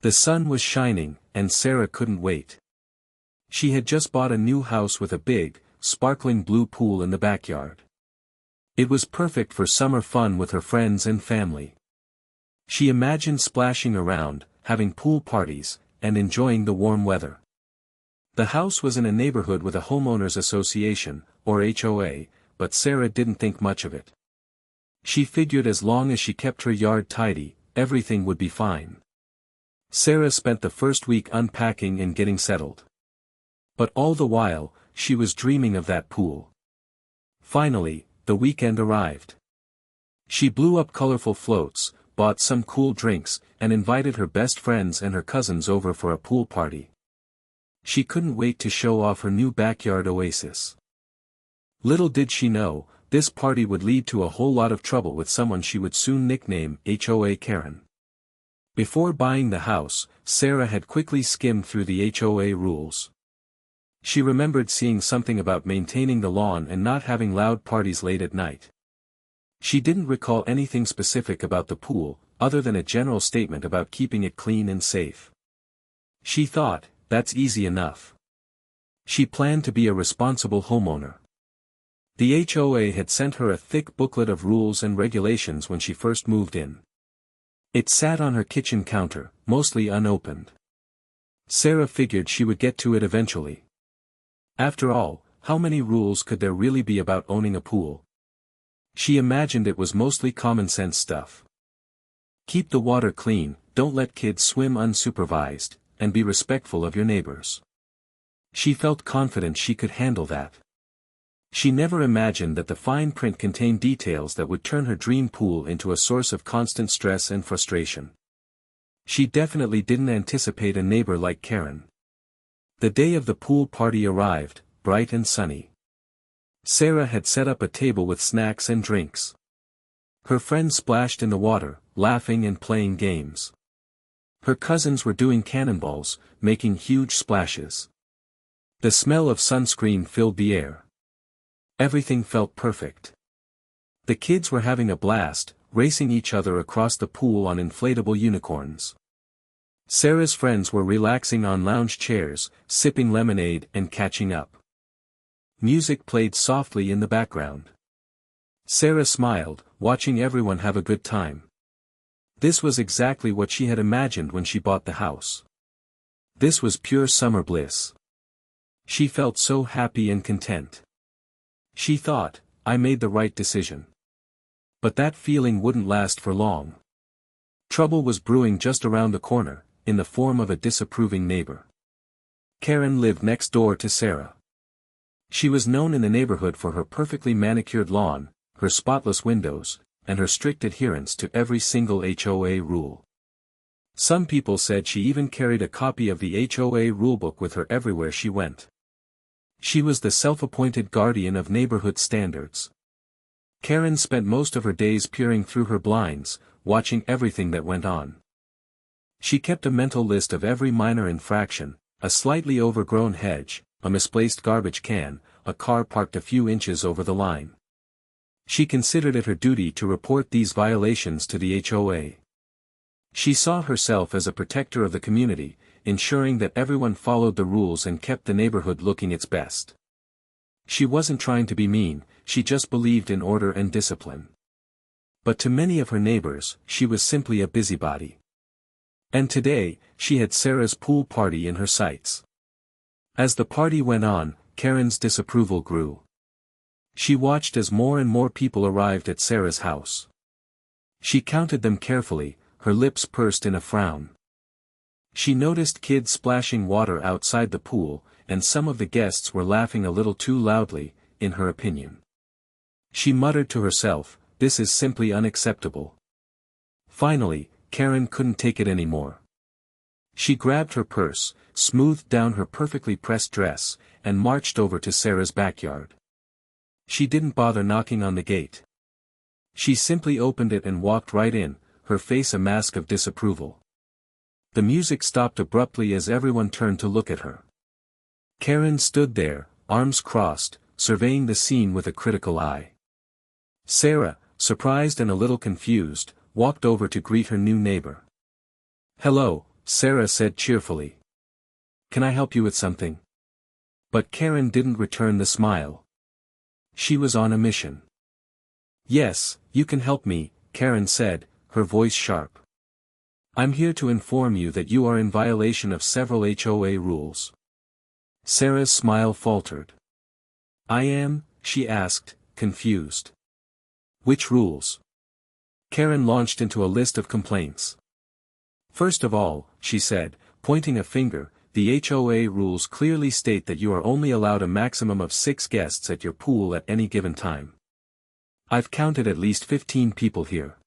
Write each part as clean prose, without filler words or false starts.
The sun was shining, and Sarah couldn't wait. She had just bought a new house with a big, sparkling blue pool in the backyard. It was perfect for summer fun with her friends and family. She imagined splashing around, having pool parties, and enjoying the warm weather. The house was in a neighborhood with a homeowners association, or HOA, but Sarah didn't think much of it. She figured as long as she kept her yard tidy, everything would be fine. Sarah spent the first week unpacking and getting settled. But all the while, she was dreaming of that pool. Finally, the weekend arrived. She blew up colorful floats, bought some cool drinks, and invited her best friends and her cousins over for a pool party. She couldn't wait to show off her new backyard oasis. Little did she know, this party would lead to a whole lot of trouble with someone she would soon nickname HOA Karen. Before buying the house, Sarah had quickly skimmed through the HOA rules. She remembered seeing something about maintaining the lawn and not having loud parties late at night. She didn't recall anything specific about the pool, other than a general statement about keeping it clean and safe. She thought, that's easy enough. She planned to be a responsible homeowner. The HOA had sent her a thick booklet of rules and regulations when she first moved in. It sat on her kitchen counter, mostly unopened. Sarah figured she would get to it eventually. After all, how many rules could there really be about owning a pool? She imagined it was mostly common sense stuff. Keep the water clean, don't let kids swim unsupervised, and be respectful of your neighbors. She felt confident she could handle that. She never imagined that the fine print contained details that would turn her dream pool into a source of constant stress and frustration. She definitely didn't anticipate a neighbor like Karen. The day of the pool party arrived, bright and sunny. Sarah had set up a table with snacks and drinks. Her friends splashed in the water, laughing and playing games. Her cousins were doing cannonballs, making huge splashes. The smell of sunscreen filled the air. Everything felt perfect. The kids were having a blast, racing each other across the pool on inflatable unicorns. Sarah's friends were relaxing on lounge chairs, sipping lemonade and catching up. Music played softly in the background. Sarah smiled, watching everyone have a good time. This was exactly what she had imagined when she bought the house. This was pure summer bliss. She felt so happy and content. She thought, I made the right decision. But that feeling wouldn't last for long. Trouble was brewing just around the corner, in the form of a disapproving neighbor. Karen lived next door to Sarah. She was known in the neighborhood for her perfectly manicured lawn, her spotless windows, and her strict adherence to every single HOA rule. Some people said she even carried a copy of the HOA rulebook with her everywhere she went. She was the self-appointed guardian of neighborhood standards. Karen spent most of her days peering through her blinds, watching everything that went on. She kept a mental list of every minor infraction, a slightly overgrown hedge, a misplaced garbage can, a car parked a few inches over the line. She considered it her duty to report these violations to the HOA. She saw herself as a protector of the community, ensuring that everyone followed the rules and kept the neighborhood looking its best. She wasn't trying to be mean, she just believed in order and discipline. But to many of her neighbors, she was simply a busybody. And today, she had Sarah's pool party in her sights. As the party went on, Karen's disapproval grew. She watched as more and more people arrived at Sarah's house. She counted them carefully, her lips pursed in a frown. She noticed kids splashing water outside the pool, and some of the guests were laughing a little too loudly, in her opinion. She muttered to herself, this is simply unacceptable. Finally, Karen couldn't take it anymore. She grabbed her purse, smoothed down her perfectly pressed dress, and marched over to Sarah's backyard. She didn't bother knocking on the gate. She simply opened it and walked right in, her face a mask of disapproval. The music stopped abruptly as everyone turned to look at her. Karen stood there, arms crossed, surveying the scene with a critical eye. Sarah, surprised and a little confused, walked over to greet her new neighbor. "Hello, Sarah said cheerfully. "Can I help you with something?" But Karen didn't return the smile. She was on a mission. "Yes, you can help me," Karen said, her voice sharp. "I'm here to inform you that you are in violation of several HOA rules." Sarah's smile faltered. "I am?" she asked, confused. "Which rules?" Karen launched into a list of complaints. "First of all," she said, pointing a finger, "the HOA rules clearly state that you are only allowed a maximum of 6 guests at your pool at any given time. I've counted at least 15 people here."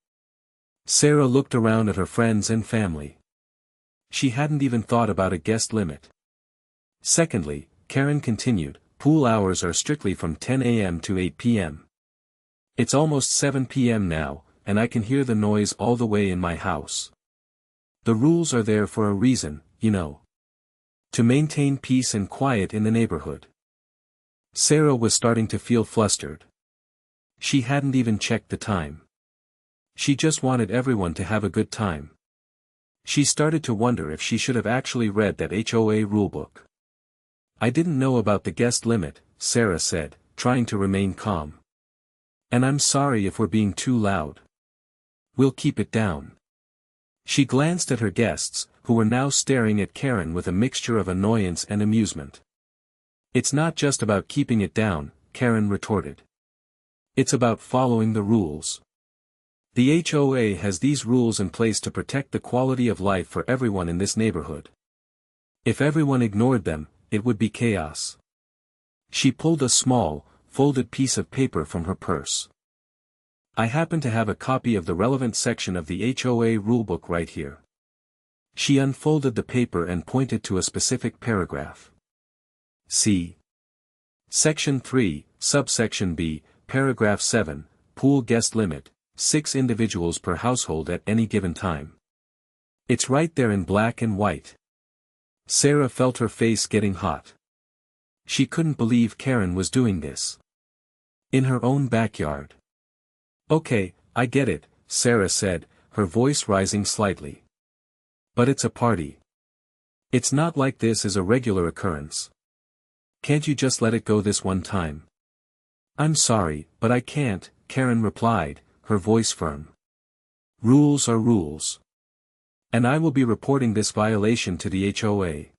Sarah looked around at her friends and family. She hadn't even thought about a guest limit. "Secondly," Karen continued, "pool hours are strictly from 10 a.m. to 8 p.m. It's almost 7 p.m. now, and I can hear the noise all the way in my house. The rules are there for a reason, you know. To maintain peace and quiet in the neighborhood." Sarah was starting to feel flustered. She hadn't even checked the time. She just wanted everyone to have a good time. She started to wonder if she should have actually read that HOA rulebook. "I didn't know about the guest limit," Sarah said, trying to remain calm. "And I'm sorry if we're being too loud. We'll keep it down." She glanced at her guests, who were now staring at Karen with a mixture of annoyance and amusement. "It's not just about keeping it down," Karen retorted. "It's about following the rules. The HOA has these rules in place to protect the quality of life for everyone in this neighborhood. If everyone ignored them, it would be chaos." She pulled a small, folded piece of paper from her purse. "I happen to have a copy of the relevant section of the HOA rulebook right here." She unfolded the paper and pointed to a specific paragraph. "See. Section 3, subsection B, paragraph 7, pool guest limit, 6 individuals per household at any given time. It's right there in black and white." Sarah felt her face getting hot. She couldn't believe Karen was doing this. In her own backyard. "Okay, I get it," Sarah said, her voice rising slightly. "But it's a party. It's not like this is a regular occurrence. Can't you just let it go this one time?" "I'm sorry, but I can't," Karen replied, her voice firm. "Rules are rules. And I will be reporting this violation to the HOA."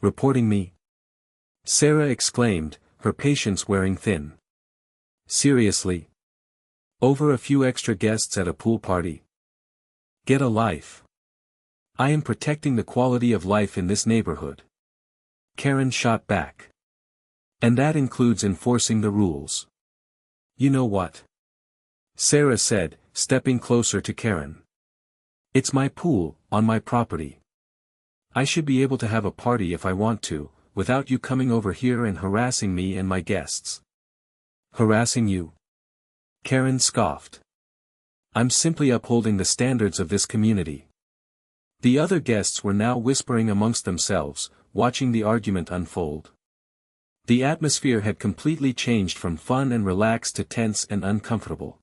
"Reporting me?" Sarah exclaimed, her patience wearing thin. "Seriously? Over a few extra guests at a pool party? Get a life. I am protecting the quality of life in this neighborhood." Karen shot back. "And that includes enforcing the rules. You know what?" Sarah said, stepping closer to Karen. "It's my pool, on my property. I should be able to have a party if I want to, without you coming over here and harassing me and my guests." "Harassing you?" Karen scoffed. "I'm simply upholding the standards of this community." The other guests were now whispering amongst themselves, watching the argument unfold. The atmosphere had completely changed from fun and relaxed to tense and uncomfortable.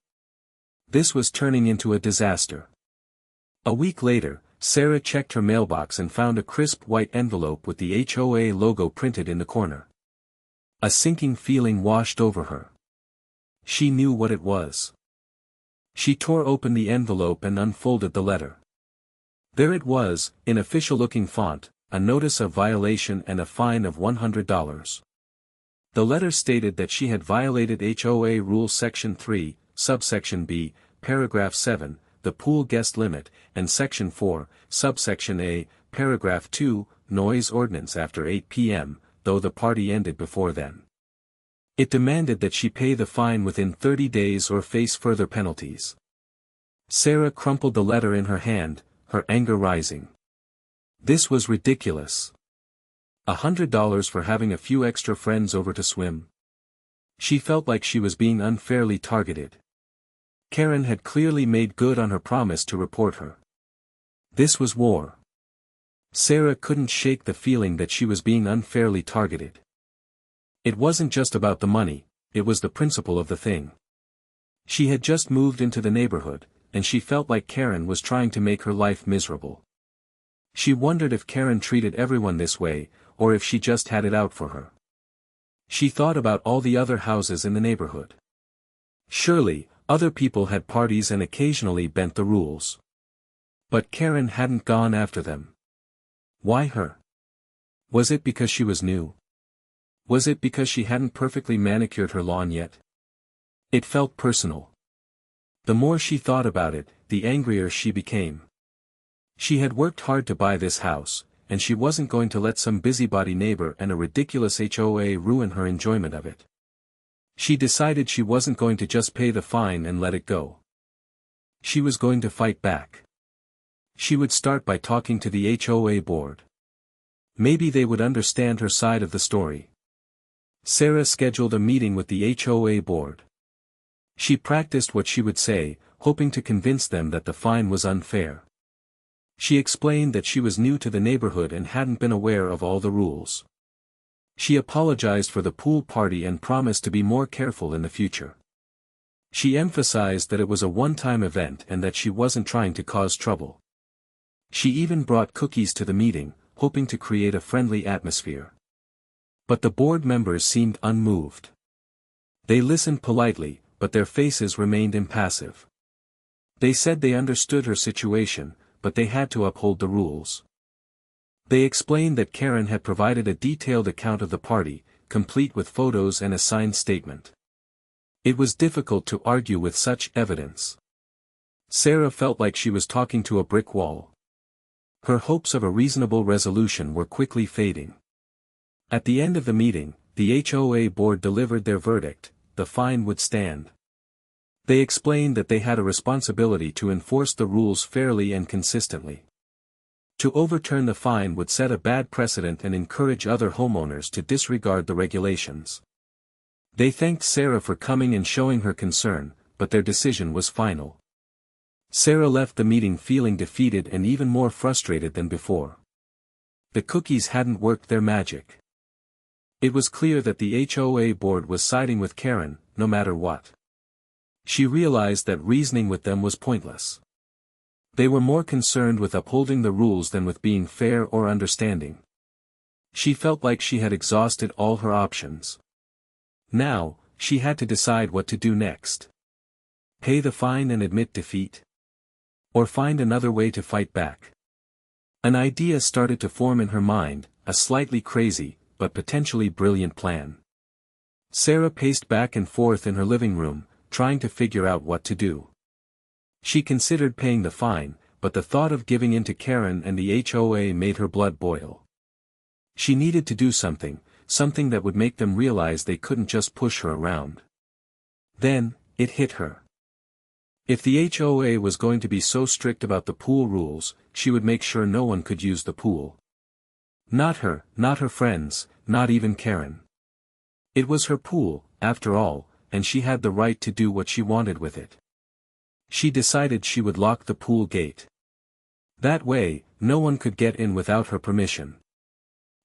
This was turning into a disaster. A week later, Sarah checked her mailbox and found a crisp white envelope with the HOA logo printed in the corner. A sinking feeling washed over her. She knew what it was. She tore open the envelope and unfolded the letter. There it was, in official-looking font, a notice of violation and a fine of $100. The letter stated that she had violated HOA Rule Section 3, Subsection B, Paragraph 7, the pool guest limit, and Section 4, Subsection A, Paragraph 2, noise ordinance after 8 p.m., though the party ended before then. It demanded that she pay the fine within 30 days or face further penalties. Sarah crumpled the letter in her hand, her anger rising. This was ridiculous. $100 for having a few extra friends over to swim? She felt like she was being unfairly targeted. Karen had clearly made good on her promise to report her. This was war. Sarah couldn't shake the feeling that she was being unfairly targeted. It wasn't just about the money, it was the principle of the thing. She had just moved into the neighborhood, and she felt like Karen was trying to make her life miserable. She wondered if Karen treated everyone this way, or if she just had it out for her. She thought about all the other houses in the neighborhood. Surely, other people had parties and occasionally bent the rules. But Karen hadn't gone after them. Why her? Was it because she was new? Was it because she hadn't perfectly manicured her lawn yet? It felt personal. The more she thought about it, the angrier she became. She had worked hard to buy this house, and she wasn't going to let some busybody neighbor and a ridiculous HOA ruin her enjoyment of it. She decided she wasn't going to just pay the fine and let it go. She was going to fight back. She would start by talking to the HOA board. Maybe they would understand her side of the story. Sarah scheduled a meeting with the HOA board. She practiced what she would say, hoping to convince them that the fine was unfair. She explained that she was new to the neighborhood and hadn't been aware of all the rules. She apologized for the pool party and promised to be more careful in the future. She emphasized that it was a one-time event and that she wasn't trying to cause trouble. She even brought cookies to the meeting, hoping to create a friendly atmosphere. But the board members seemed unmoved. They listened politely, but their faces remained impassive. They said they understood her situation, but they had to uphold the rules. They explained that Karen had provided a detailed account of the party, complete with photos and a signed statement. It was difficult to argue with such evidence. Sarah felt like she was talking to a brick wall. Her hopes of a reasonable resolution were quickly fading. At the end of the meeting, the HOA board delivered their verdict: the fine would stand. They explained that they had a responsibility to enforce the rules fairly and consistently. To overturn the fine would set a bad precedent and encourage other homeowners to disregard the regulations. They thanked Sarah for coming and showing her concern, but their decision was final. Sarah left the meeting feeling defeated and even more frustrated than before. The cookies hadn't worked their magic. It was clear that the HOA board was siding with Karen, no matter what. She realized that reasoning with them was pointless. They were more concerned with upholding the rules than with being fair or understanding. She felt like she had exhausted all her options. Now, she had to decide what to do next. Pay the fine and admit defeat? Or find another way to fight back? An idea started to form in her mind, a slightly crazy, but potentially brilliant plan. Sarah paced back and forth in her living room, trying to figure out what to do. She considered paying the fine, but the thought of giving in to Karen and the HOA made her blood boil. She needed to do something that would make them realize they couldn't just push her around. Then, it hit her. If the HOA was going to be so strict about the pool rules, she would make sure no one could use the pool. Not her friends, not even Karen. It was her pool, after all, and she had the right to do what she wanted with it. She decided she would lock the pool gate. That way, no one could get in without her permission.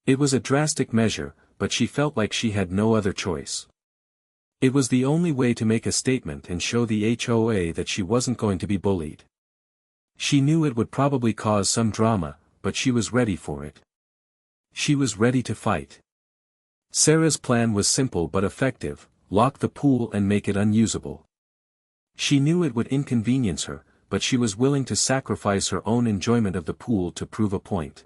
It was a drastic measure, but she felt like she had no other choice. It was the only way to make a statement and show the HOA that she wasn't going to be bullied. She knew it would probably cause some drama, but she was ready for it. She was ready to fight. Sarah's plan was simple but effective: lock the pool and make it unusable. She knew it would inconvenience her, but she was willing to sacrifice her own enjoyment of the pool to prove a point.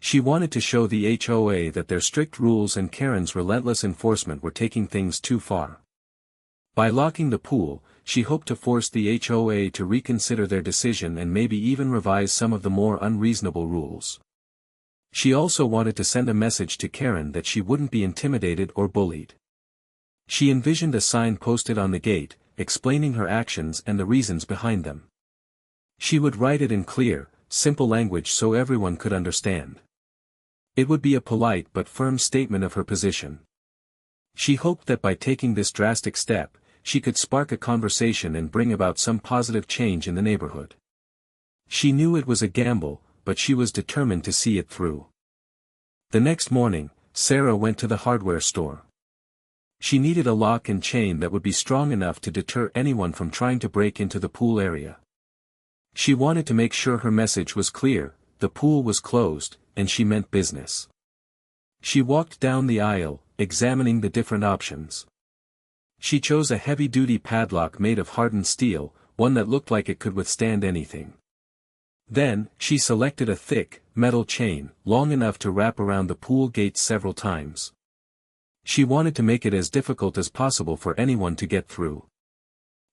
She wanted to show the HOA that their strict rules and Karen's relentless enforcement were taking things too far. By locking the pool, she hoped to force the HOA to reconsider their decision and maybe even revise some of the more unreasonable rules. She also wanted to send a message to Karen that she wouldn't be intimidated or bullied. She envisioned a sign posted on the gate, explaining her actions and the reasons behind them. She would write it in clear, simple language so everyone could understand. It would be a polite but firm statement of her position. She hoped that by taking this drastic step, she could spark a conversation and bring about some positive change in the neighborhood. She knew it was a gamble, but she was determined to see it through. The next morning, Sarah went to the hardware store. She needed a lock and chain that would be strong enough to deter anyone from trying to break into the pool area. She wanted to make sure her message was clear: the pool was closed, and she meant business. She walked down the aisle, examining the different options. She chose a heavy-duty padlock made of hardened steel, one that looked like it could withstand anything. Then, she selected a thick, metal chain, long enough to wrap around the pool gate several times. She wanted to make it as difficult as possible for anyone to get through.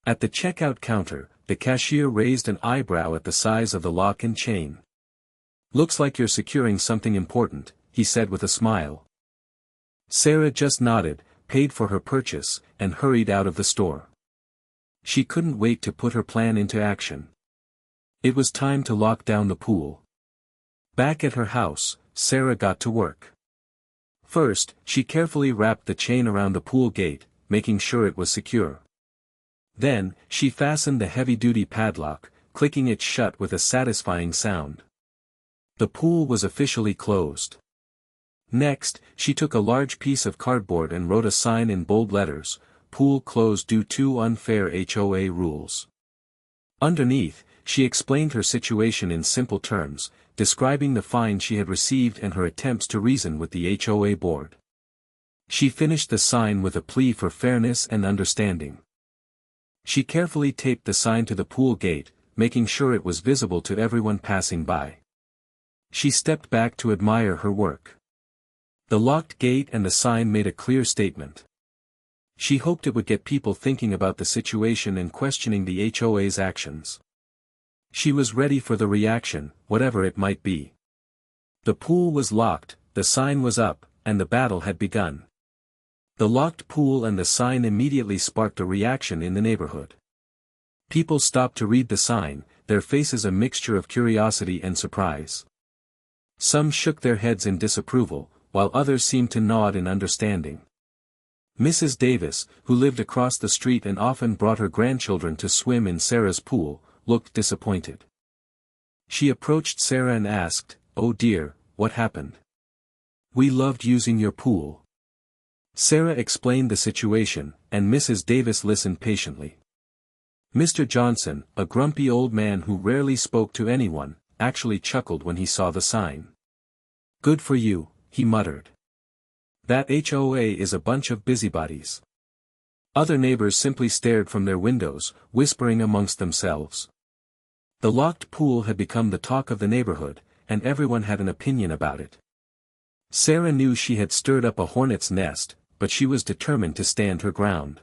At the checkout counter, the cashier raised an eyebrow at the size of the lock and chain. "Looks like you're securing something important," he said with a smile. Sarah just nodded, paid for her purchase, and hurried out of the store. She couldn't wait to put her plan into action. It was time to lock down the pool. Back at her house, Sarah got to work. First, she carefully wrapped the chain around the pool gate, making sure it was secure. Then, she fastened the heavy-duty padlock, clicking it shut with a satisfying sound. The pool was officially closed. Next, she took a large piece of cardboard and wrote a sign in bold letters, "Pool closed due to unfair HOA rules." Underneath, she explained her situation in simple terms, describing the fine she had received and her attempts to reason with the HOA board. She finished the sign with a plea for fairness and understanding. She carefully taped the sign to the pool gate, making sure it was visible to everyone passing by. She stepped back to admire her work. The locked gate and the sign made a clear statement. She hoped it would get people thinking about the situation and questioning the HOA's actions. She was ready for the reaction, whatever it might be. The pool was locked, the sign was up, and the battle had begun. The locked pool and the sign immediately sparked a reaction in the neighborhood. People stopped to read the sign, their faces a mixture of curiosity and surprise. Some shook their heads in disapproval, while others seemed to nod in understanding. Mrs. Davis, who lived across the street and often brought her grandchildren to swim in Sarah's pool, looked disappointed. She approached Sarah and asked, "Oh dear, what happened? We loved using your pool." Sarah explained the situation, and Mrs. Davis listened patiently. Mr. Johnson, a grumpy old man who rarely spoke to anyone, actually chuckled when he saw the sign. "Good for you," he muttered. "That HOA is a bunch of busybodies." Other neighbors simply stared from their windows, whispering amongst themselves. The locked pool had become the talk of the neighborhood, and everyone had an opinion about it. Sarah knew she had stirred up a hornet's nest, but she was determined to stand her ground.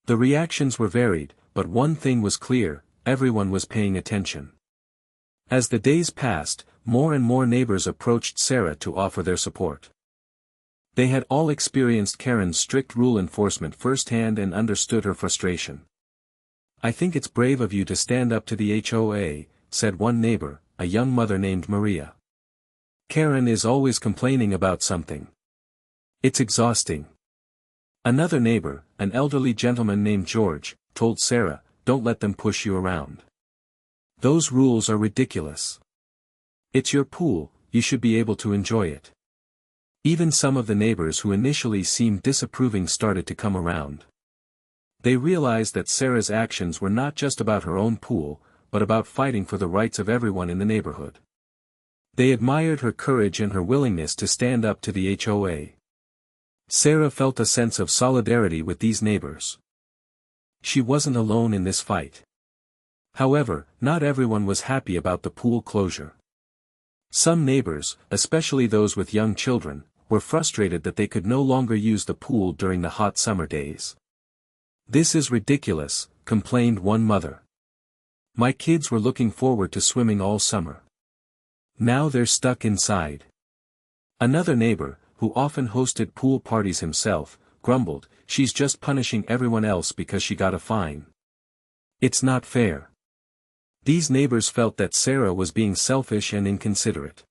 The reactions were varied, but one thing was clear: everyone was paying attention. As the days passed, more and more neighbors approached Sarah to offer their support. They had all experienced Karen's strict rule enforcement firsthand and understood her frustration. "I think it's brave of you to stand up to the HOA," said one neighbor, a young mother named Maria. "Karen is always complaining about something. It's exhausting." Another neighbor, an elderly gentleman named George, told Sarah, "Don't let them push you around. Those rules are ridiculous. It's your pool, you should be able to enjoy it." Even some of the neighbors who initially seemed disapproving started to come around. They realized that Sarah's actions were not just about her own pool, but about fighting for the rights of everyone in the neighborhood. They admired her courage and her willingness to stand up to the HOA. Sarah felt a sense of solidarity with these neighbors. She wasn't alone in this fight. However, not everyone was happy about the pool closure. Some neighbors, especially those with young children, were frustrated that they could no longer use the pool during the hot summer days. "This is ridiculous," complained one mother. "My kids were looking forward to swimming all summer. Now they're stuck inside." Another neighbor, who often hosted pool parties himself, grumbled, "She's just punishing everyone else because she got a fine. It's not fair." These neighbors felt that Sarah was being selfish and inconsiderate.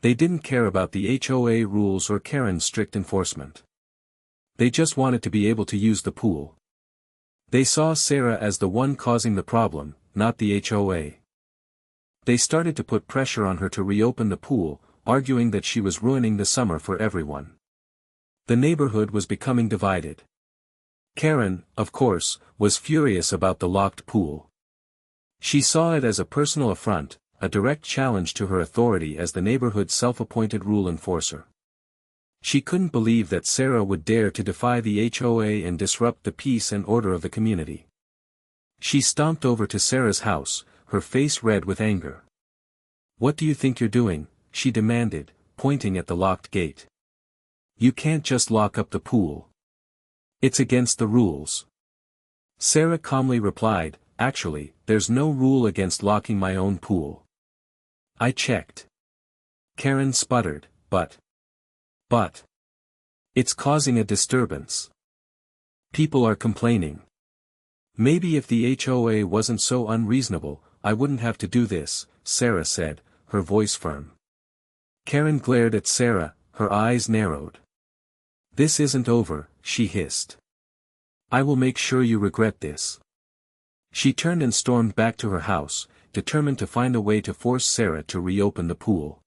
They didn't care about the HOA rules or Karen's strict enforcement. They just wanted to be able to use the pool. They saw Sarah as the one causing the problem, not the HOA. They started to put pressure on her to reopen the pool, arguing that she was ruining the summer for everyone. The neighborhood was becoming divided. Karen, of course, was furious about the locked pool. She saw it as a personal affront, a direct challenge to her authority as the neighborhood's self-appointed rule enforcer. She couldn't believe that Sarah would dare to defy the HOA and disrupt the peace and order of the community. She stomped over to Sarah's house, her face red with anger. "What do you think you're doing?" she demanded, pointing at the locked gate. "You can't just lock up the pool. It's against the rules." Sarah calmly replied, "Actually, there's no rule against locking my own pool. I checked." Karen sputtered, But. It's causing a disturbance. People are complaining. Maybe if the HOA wasn't so unreasonable, I wouldn't have to do this," Sarah said, her voice firm. Karen glared at Sarah, her eyes narrowed. "This isn't over," she hissed. "I will make sure you regret this." She turned and stormed back to her house, determined to find a way to force Sarah to reopen the pool.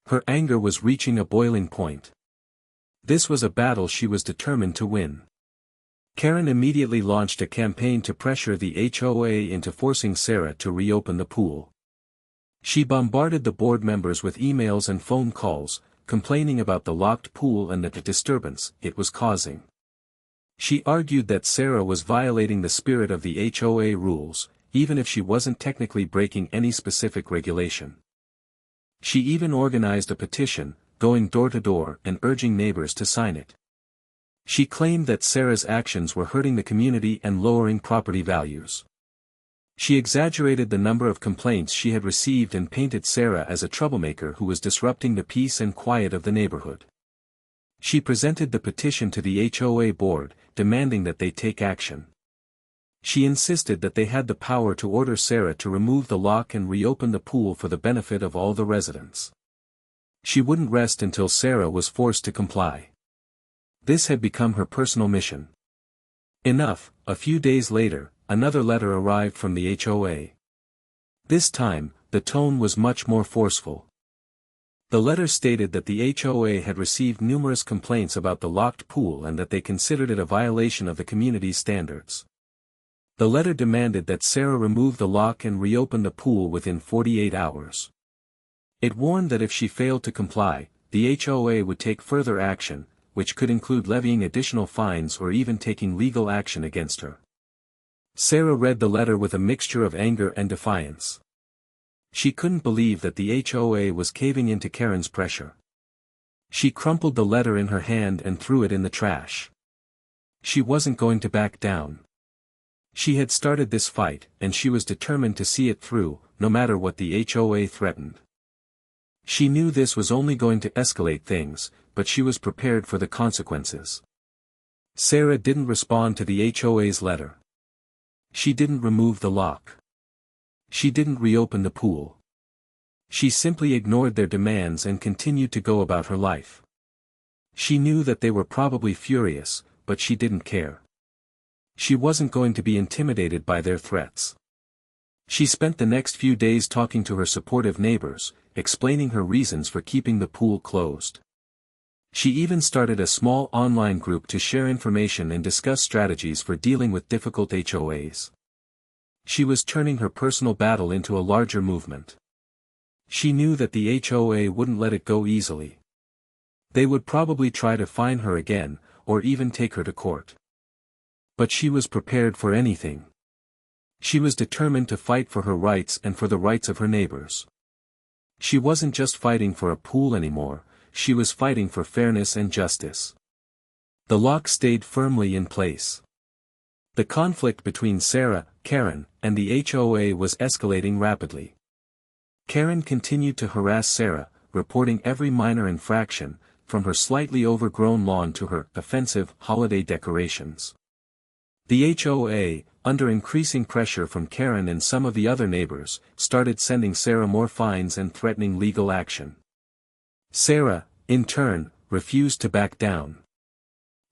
Her anger was reaching a boiling point. This was a battle she was determined to win. Karen immediately launched a campaign to pressure the HOA into forcing Sarah to reopen the pool. She bombarded the board members with emails and phone calls, complaining about the locked pool and the disturbance it was causing. She argued that Sarah was violating the spirit of the HOA rules, even if she wasn't technically breaking any specific regulation. She even organized a petition, going door to door and urging neighbors to sign it. She claimed that Sarah's actions were hurting the community and lowering property values. She exaggerated the number of complaints she had received and painted Sarah as a troublemaker who was disrupting the peace and quiet of the neighborhood. She presented the petition to the HOA board, demanding that they take action. She insisted that they had the power to order Sarah to remove the lock and reopen the pool for the benefit of all the residents. She wouldn't rest until Sarah was forced to comply. This had become her personal mission. Enough, a few days later, another letter arrived from the HOA. This time, the tone was much more forceful. The letter stated that the HOA had received numerous complaints about the locked pool and that they considered it a violation of the community's standards. The letter demanded that Sarah remove the lock and reopen the pool within 48 hours. It warned that if she failed to comply, the HOA would take further action, which could include levying additional fines or even taking legal action against her. Sarah read the letter with a mixture of anger and defiance. She couldn't believe that the HOA was caving into Karen's pressure. She crumpled the letter in her hand and threw it in the trash. She wasn't going to back down. She had started this fight, and she was determined to see it through, no matter what the HOA threatened. She knew this was only going to escalate things, but she was prepared for the consequences. Sarah didn't respond to the HOA's letter. She didn't remove the lock. She didn't reopen the pool. She simply ignored their demands and continued to go about her life. She knew that they were probably furious, but she didn't care. She wasn't going to be intimidated by their threats. She spent the next few days talking to her supportive neighbors, explaining her reasons for keeping the pool closed. She even started a small online group to share information and discuss strategies for dealing with difficult HOAs. She was turning her personal battle into a larger movement. She knew that the HOA wouldn't let it go easily. They would probably try to fine her again, or even take her to court. But she was prepared for anything. She was determined to fight for her rights and for the rights of her neighbors. She wasn't just fighting for a pool anymore, she was fighting for fairness and justice. The lock stayed firmly in place. The conflict between Sarah, Karen, and the HOA was escalating rapidly. Karen continued to harass Sarah, reporting every minor infraction, from her slightly overgrown lawn to her offensive holiday decorations. The HOA, under increasing pressure from Karen and some of the other neighbors, started sending Sarah more fines and threatening legal action. Sarah, in turn, refused to back down.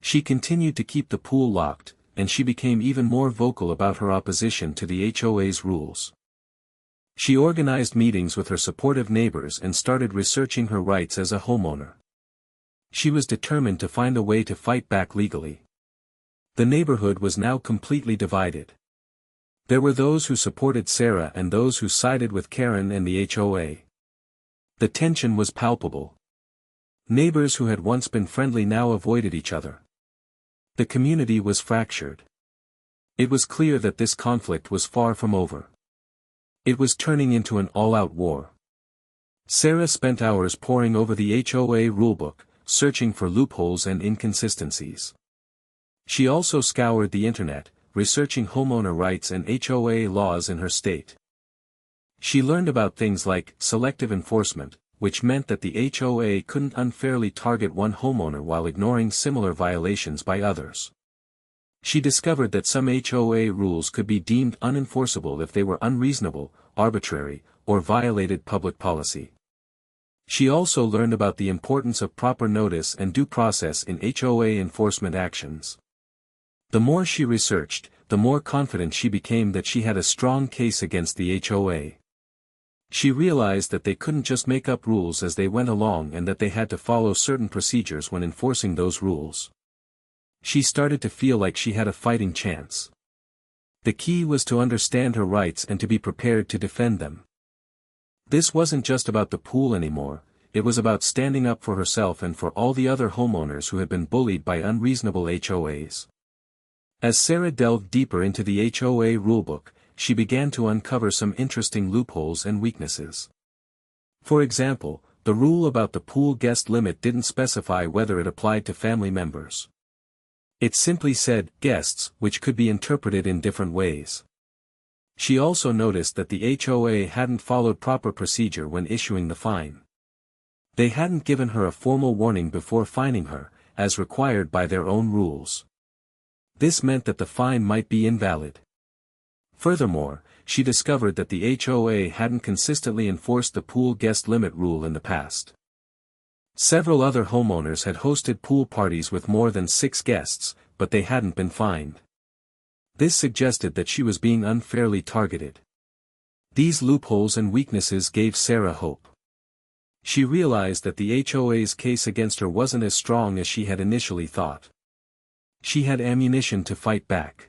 She continued to keep the pool locked, and she became even more vocal about her opposition to the HOA's rules. She organized meetings with her supportive neighbors and started researching her rights as a homeowner. She was determined to find a way to fight back legally. The neighborhood was now completely divided. There were those who supported Sarah and those who sided with Karen and the HOA. The tension was palpable. Neighbors who had once been friendly now avoided each other. The community was fractured. It was clear that this conflict was far from over. It was turning into an all-out war. Sarah spent hours poring over the HOA rulebook, searching for loopholes and inconsistencies. She also scoured the internet, researching homeowner rights and HOA laws in her state. She learned about things like selective enforcement, which meant that the HOA couldn't unfairly target one homeowner while ignoring similar violations by others. She discovered that some HOA rules could be deemed unenforceable if they were unreasonable, arbitrary, or violated public policy. She also learned about the importance of proper notice and due process in HOA enforcement actions. The more she researched, the more confident she became that she had a strong case against the HOA. She realized that they couldn't just make up rules as they went along and that they had to follow certain procedures when enforcing those rules. She started to feel like she had a fighting chance. The key was to understand her rights and to be prepared to defend them. This wasn't just about the pool anymore, it was about standing up for herself and for all the other homeowners who had been bullied by unreasonable HOAs. As Sarah delved deeper into the HOA rulebook, she began to uncover some interesting loopholes and weaknesses. For example, the rule about the pool guest limit didn't specify whether it applied to family members. It simply said guests, which could be interpreted in different ways. She also noticed that the HOA hadn't followed proper procedure when issuing the fine. They hadn't given her a formal warning before fining her, as required by their own rules. This meant that the fine might be invalid. Furthermore, she discovered that the HOA hadn't consistently enforced the pool guest limit rule in the past. Several other homeowners had hosted pool parties with more than 6 guests, but they hadn't been fined. This suggested that she was being unfairly targeted. These loopholes and weaknesses gave Sarah hope. She realized that the HOA's case against her wasn't as strong as she had initially thought. She had ammunition to fight back.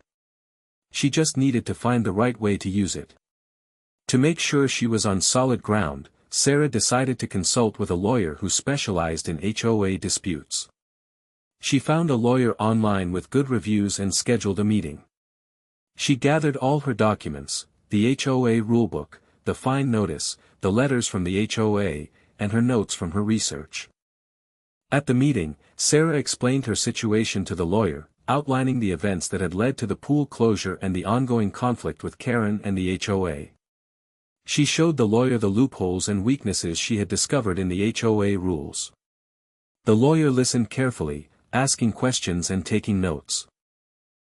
She just needed to find the right way to use it. To make sure she was on solid ground, Sarah decided to consult with a lawyer who specialized in HOA disputes. She found a lawyer online with good reviews and scheduled a meeting. She gathered all her documents, the HOA rulebook, the fine notice, the letters from the HOA, and her notes from her research. At the meeting, Sarah explained her situation to the lawyer, outlining the events that had led to the pool closure and the ongoing conflict with Karen and the HOA. She showed the lawyer the loopholes and weaknesses she had discovered in the HOA rules. The lawyer listened carefully, asking questions and taking notes.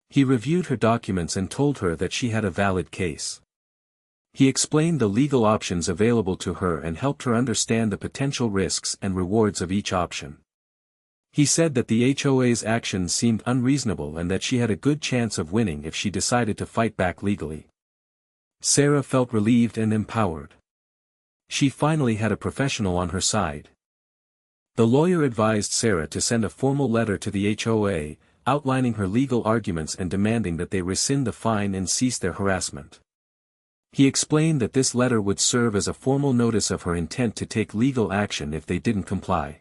He reviewed her documents and told her that she had a valid case. He explained the legal options available to her and helped her understand the potential risks and rewards of each option. He said that the HOA's actions seemed unreasonable and that she had a good chance of winning if she decided to fight back legally. Sarah felt relieved and empowered. She finally had a professional on her side. The lawyer advised Sarah to send a formal letter to the HOA, outlining her legal arguments and demanding that they rescind the fine and cease their harassment. He explained that this letter would serve as a formal notice of her intent to take legal action if they didn't comply.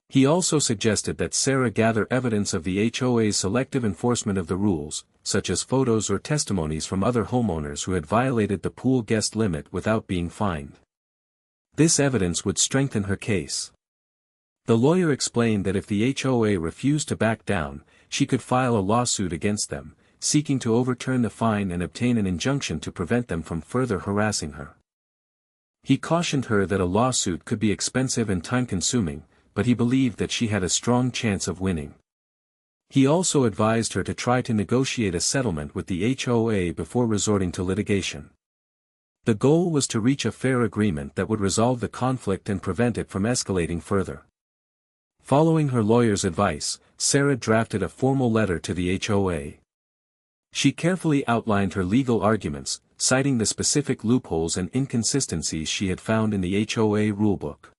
He also suggested that Sarah gather evidence of the HOA's selective enforcement of the rules, such as photos or testimonies from other homeowners who had violated the pool guest limit without being fined. This evidence would strengthen her case. The lawyer explained that if the HOA refused to back down, she could file a lawsuit against them, seeking to overturn the fine and obtain an injunction to prevent them from further harassing her. He cautioned her that a lawsuit could be expensive and time-consuming, but he believed that she had a strong chance of winning. He also advised her to try to negotiate a settlement with the HOA before resorting to litigation. The goal was to reach a fair agreement that would resolve the conflict and prevent it from escalating further. Following her lawyer's advice, Sarah drafted a formal letter to the HOA. She carefully outlined her legal arguments, citing the specific loopholes and inconsistencies she had found in the HOA rulebook.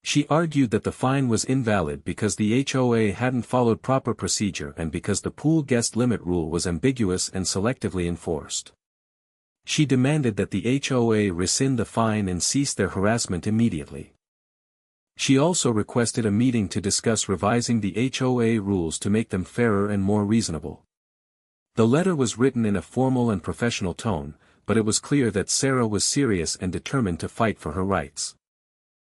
She argued that the fine was invalid because the HOA hadn't followed proper procedure and because the pool guest limit rule was ambiguous and selectively enforced. She demanded that the HOA rescind the fine and cease their harassment immediately. She also requested a meeting to discuss revising the HOA rules to make them fairer and more reasonable. The letter was written in a formal and professional tone, but it was clear that Sarah was serious and determined to fight for her rights.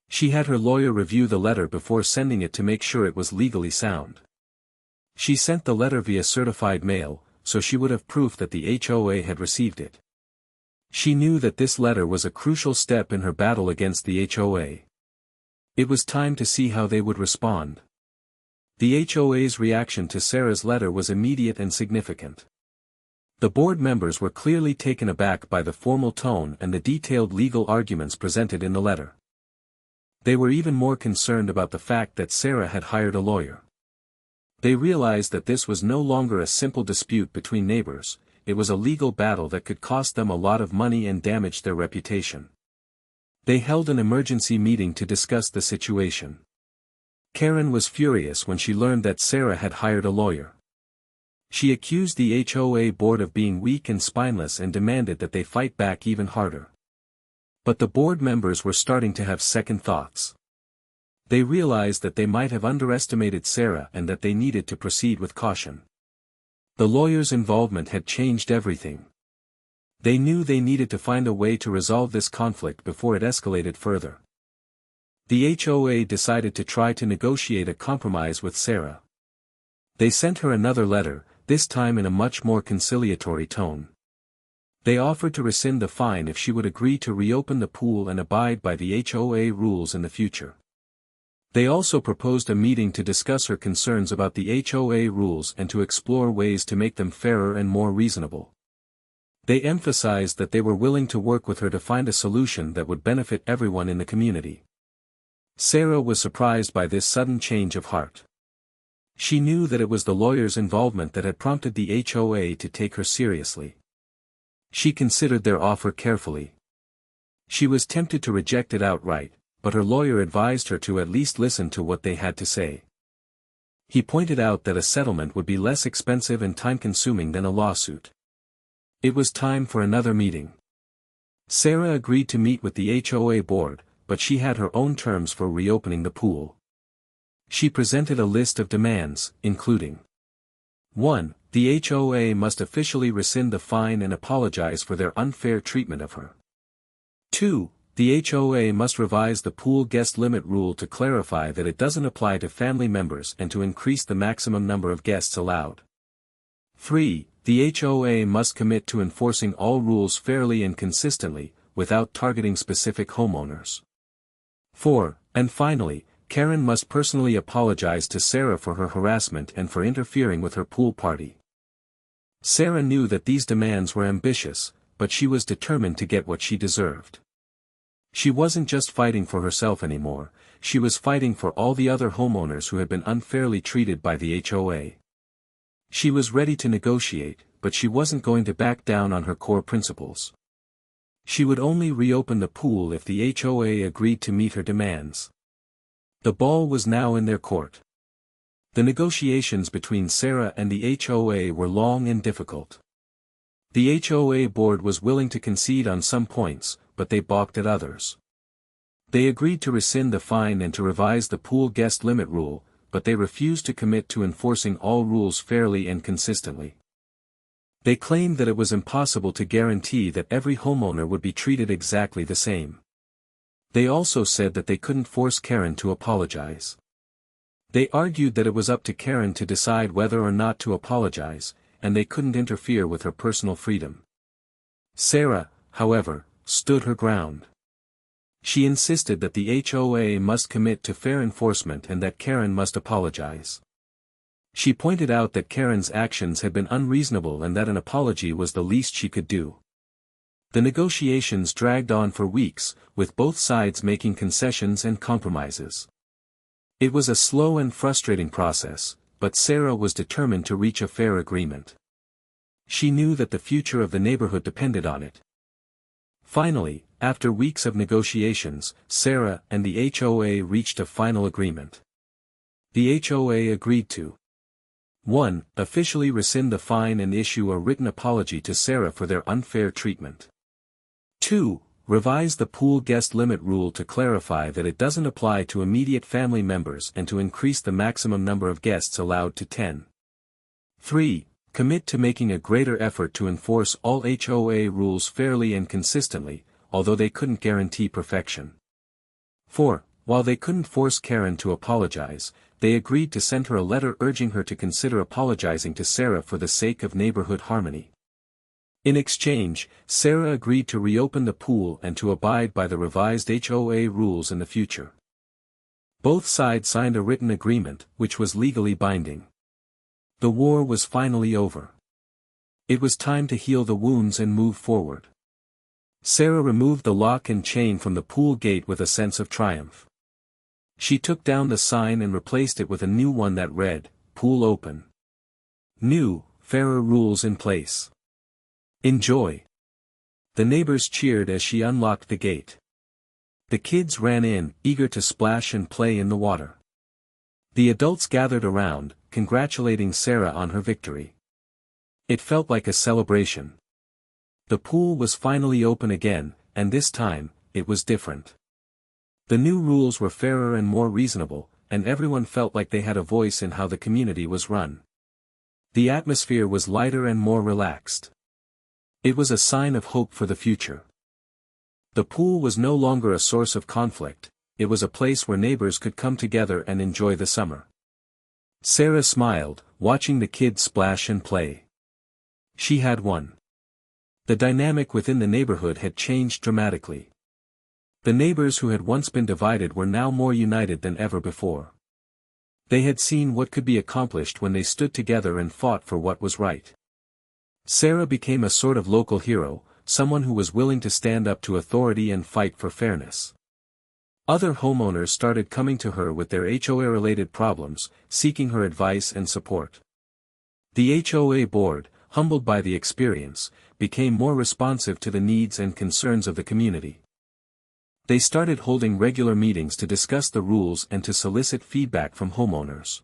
She had her lawyer review the letter before sending it to make sure it was legally sound. She sent the letter via certified mail, so she would have proof that the HOA had received it. She knew that this letter was a crucial step in her battle against the HOA. It was time to see how they would respond. The HOA's reaction to Sarah's letter was immediate and significant. The board members were clearly taken aback by the formal tone and the detailed legal arguments presented in the letter. They were even more concerned about the fact that Sarah had hired a lawyer. They realized that this was no longer a simple dispute between neighbors, it was a legal battle that could cost them a lot of money and damage their reputation. They held an emergency meeting to discuss the situation. Karen was furious when she learned that Sarah had hired a lawyer. She accused the HOA board of being weak and spineless and demanded that they fight back even harder. But the board members were starting to have second thoughts. They realized that they might have underestimated Sarah and that they needed to proceed with caution. The lawyer's involvement had changed everything. They knew they needed to find a way to resolve this conflict before it escalated further. The HOA decided to try to negotiate a compromise with Sarah. They sent her another letter, this time in a much more conciliatory tone. They offered to rescind the fine if she would agree to reopen the pool and abide by the HOA rules in the future. They also proposed a meeting to discuss her concerns about the HOA rules and to explore ways to make them fairer and more reasonable. They emphasized that they were willing to work with her to find a solution that would benefit everyone in the community. Sarah was surprised by this sudden change of heart. She knew that it was the lawyer's involvement that had prompted the HOA to take her seriously. She considered their offer carefully. She was tempted to reject it outright, but her lawyer advised her to at least listen to what they had to say. He pointed out that a settlement would be less expensive and time-consuming than a lawsuit. It was time for another meeting. Sarah agreed to meet with the HOA board, but she had her own terms for reopening the pool. She presented a list of demands, including 1. The HOA must officially rescind the fine and apologize for their unfair treatment of her. 2. The HOA must revise the pool guest limit rule to clarify that it doesn't apply to family members and to increase the maximum number of guests allowed. 3. The HOA must commit to enforcing all rules fairly and consistently, without targeting specific homeowners. 4. And finally, Karen must personally apologize to Sarah for her harassment and for interfering with her pool party. Sarah knew that these demands were ambitious, but she was determined to get what she deserved. She wasn't just fighting for herself anymore, she was fighting for all the other homeowners who had been unfairly treated by the HOA. She was ready to negotiate, but she wasn't going to back down on her core principles. She would only reopen the pool if the HOA agreed to meet her demands. The ball was now in their court. The negotiations between Sarah and the HOA were long and difficult. The HOA board was willing to concede on some points, but they balked at others. They agreed to rescind the fine and to revise the pool guest limit rule, but they refused to commit to enforcing all rules fairly and consistently. They claimed that it was impossible to guarantee that every homeowner would be treated exactly the same. They also said that they couldn't force Karen to apologize. They argued that it was up to Karen to decide whether or not to apologize, and they couldn't interfere with her personal freedom. Sarah, however, stood her ground. She insisted that the HOA must commit to fair enforcement and that Karen must apologize. She pointed out that Karen's actions had been unreasonable and that an apology was the least she could do. The negotiations dragged on for weeks, with both sides making concessions and compromises. It was a slow and frustrating process, but Sarah was determined to reach a fair agreement. She knew that the future of the neighborhood depended on it. Finally, after weeks of negotiations, Sarah and the HOA reached a final agreement. The HOA agreed to 1. Officially rescind the fine and issue a written apology to Sarah for their unfair treatment. 2. Revise the pool guest limit rule to clarify that it doesn't apply to immediate family members and to increase the maximum number of guests allowed to 10. 3. Commit to making a greater effort to enforce all HOA rules fairly and consistently, although they couldn't guarantee perfection. 4. While they couldn't force Karen to apologize, they agreed to send her a letter urging her to consider apologizing to Sarah for the sake of neighborhood harmony. In exchange, Sarah agreed to reopen the pool and to abide by the revised HOA rules in the future. Both sides signed a written agreement, which was legally binding. The war was finally over. It was time to heal the wounds and move forward. Sarah removed the lock and chain from the pool gate with a sense of triumph. She took down the sign and replaced it with a new one that read, "Pool open. New, fairer rules in place. Enjoy." The neighbors cheered as she unlocked the gate. The kids ran in, eager to splash and play in the water. The adults gathered around, congratulating Sarah on her victory. It felt like a celebration. The pool was finally open again, and this time, it was different. The new rules were fairer and more reasonable, and everyone felt like they had a voice in how the community was run. The atmosphere was lighter and more relaxed. It was a sign of hope for the future. The pool was no longer a source of conflict, it was a place where neighbors could come together and enjoy the summer. Sarah smiled, watching the kids splash and play. She had won. The dynamic within the neighborhood had changed dramatically. The neighbors who had once been divided were now more united than ever before. They had seen what could be accomplished when they stood together and fought for what was right. Sarah became a sort of local hero, someone who was willing to stand up to authority and fight for fairness. Other homeowners started coming to her with their HOA-related problems, seeking her advice and support. The HOA board, humbled by the experience, became more responsive to the needs and concerns of the community. They started holding regular meetings to discuss the rules and to solicit feedback from homeowners.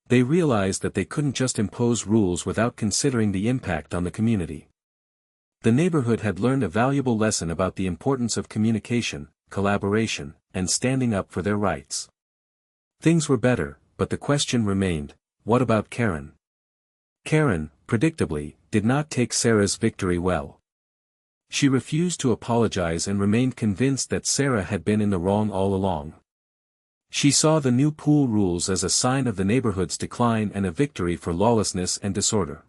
They realized that they couldn't just impose rules without considering the impact on the community. The neighborhood had learned a valuable lesson about the importance of communication, collaboration, and standing up for their rights. Things were better, but the question remained, what about Karen? Karen, predictably, did not take Sarah's victory well. She refused to apologize and remained convinced that Sarah had been in the wrong all along. She saw the new pool rules as a sign of the neighborhood's decline and a victory for lawlessness and disorder.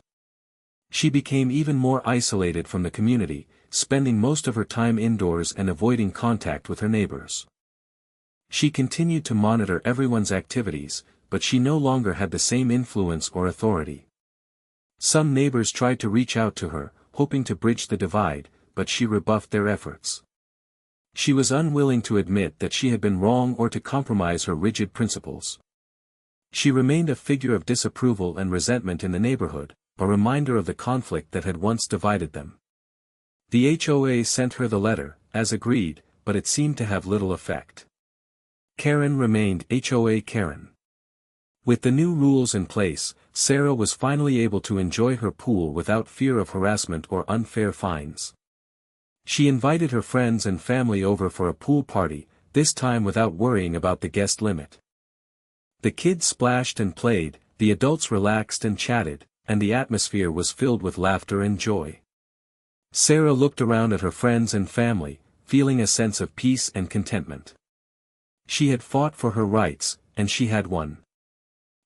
She became even more isolated from the community, spending most of her time indoors and avoiding contact with her neighbors. She continued to monitor everyone's activities, but she no longer had the same influence or authority. Some neighbors tried to reach out to her, hoping to bridge the divide, but she rebuffed their efforts. She was unwilling to admit that she had been wrong or to compromise her rigid principles. She remained a figure of disapproval and resentment in the neighborhood, a reminder of the conflict that had once divided them. The HOA sent her the letter, as agreed, but it seemed to have little effect. Karen remained HOA Karen. With the new rules in place, Sarah was finally able to enjoy her pool without fear of harassment or unfair fines. She invited her friends and family over for a pool party, this time without worrying about the guest limit. The kids splashed and played, the adults relaxed and chatted, and the atmosphere was filled with laughter and joy. Sarah looked around at her friends and family, feeling a sense of peace and contentment. She had fought for her rights, and she had won.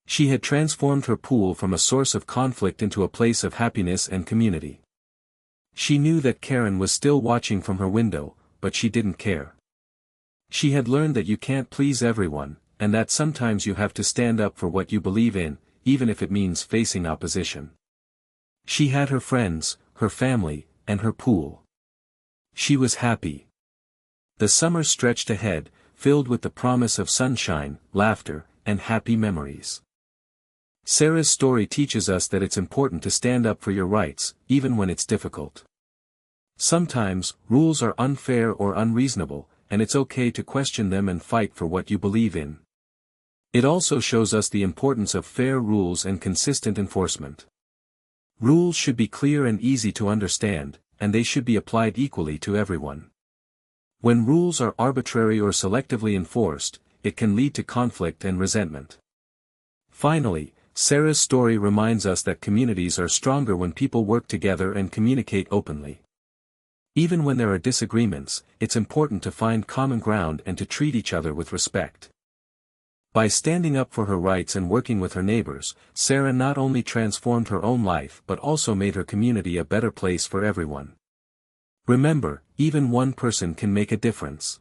She had transformed her pool from a source of conflict into a place of happiness and community. She knew that Karen was still watching from her window, but she didn't care. She had learned that you can't please everyone, and that sometimes you have to stand up for what you believe in, even if it means facing opposition. She had her friends, her family, and her pool. She was happy. The summer stretched ahead, filled with the promise of sunshine, laughter, and happy memories. Sarah's story teaches us that it's important to stand up for your rights, even when it's difficult. Sometimes, rules are unfair or unreasonable, and it's okay to question them and fight for what you believe in. It also shows us the importance of fair rules and consistent enforcement. Rules should be clear and easy to understand, and they should be applied equally to everyone. When rules are arbitrary or selectively enforced, it can lead to conflict and resentment. Finally, Sarah's story reminds us that communities are stronger when people work together and communicate openly. Even when there are disagreements, it's important to find common ground and to treat each other with respect. By standing up for her rights and working with her neighbors, Sarah not only transformed her own life but also made her community a better place for everyone. Remember, even one person can make a difference.